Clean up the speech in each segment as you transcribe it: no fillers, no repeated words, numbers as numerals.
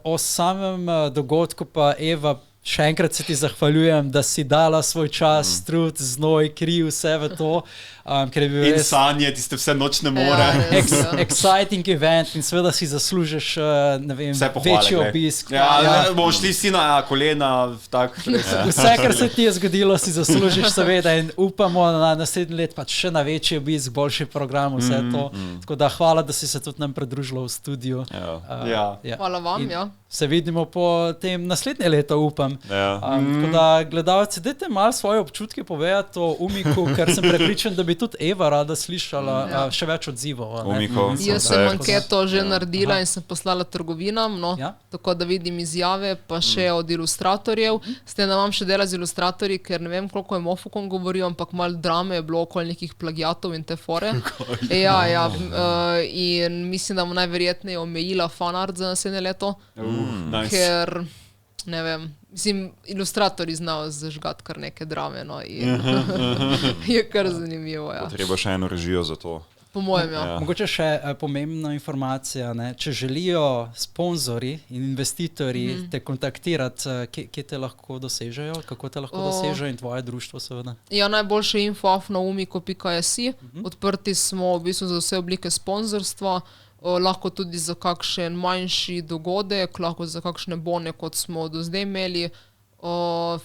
O samem dogodku pa Eva, še enkrat se ti zahvaljujem, da si dala svoj čas, trud, znoj, kri, vse v to. Ker je bil In res sanje, tiste vse nočne more. exciting event in seveda si zaslužiš ne vem, večji obisk. Bomo šli vsi na kolena. Vse, kar se ti je zgodilo, si zaslužiš seveda in upamo na naslednji let pač še na večji obisk, boljši program, vse to. Tako da hvala, da si se tudi nam pridružila v studiu. Hvala vam, Se vidimo po tem naslednje leto, upam. Tako da gledalci, dajte malo svoje občutke povedati o Umiku, ker sem prepričan, da bi tudi Eva rada slišala še več odzivov. Jaz sem anketo že naredila in sem poslala trgovinam, tako da vidim izjave, pa še od ilustratorjev. S tem, da imam še dela z ilustratorji, ker ne vem, koliko je Mofokon govoril, ampak malo drame je bilo okoli nekih plagiatov in te fore. In mislim, da mu najverjetneje omejila fanart za naslednje leto. Ker, ne vem, mislim, ilustratorji znajo zažgati kar neke drame, je kar zanimivo, Treba še eno režijo za to. Po mojem, Mogoče še pomembna informacija, če želijo sponzorji in investitorji te kontaktirati, kje te lahko dosežejo, kako te lahko dosežejo in tvoje društvo seveda? Najboljše info@umiko.si. Odprti smo v bistvu za vse oblike sponzorstva, lahko tudi za kakšen manjši dogodek, lahko za kakšne bone, kot smo do zdaj imeli,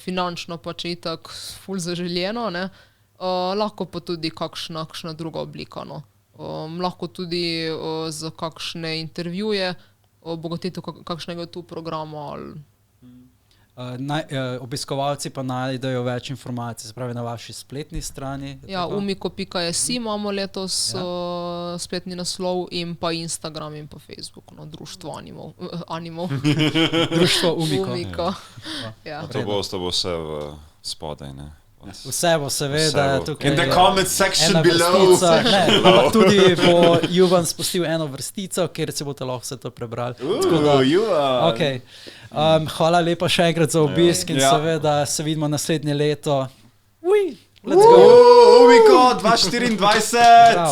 finančno pa če itak ful zaželjeno, lahko pa tudi kakšna druga oblika. Lahko tudi za kakšne intervjuje, obogatitev kakšnega tu programa ali obiskovalci pa najdejo več informacij, se pravi na vaši spletni strani. umiko.si imamo letos spletni naslov in pa Instagram in pa Facebook, društvo animov. Društvo Umiko. To bo vse v spodaj, ne? Vse bo seveda tukaj. In the comment section below. Ampak tudi bo Juvan spustil eno vrstico, kjer se boste lahko vse to prebrali. Hvala lepa še enkrat za obisk in seveda se vidimo naslednje leto. Let's go! Umiko 2024!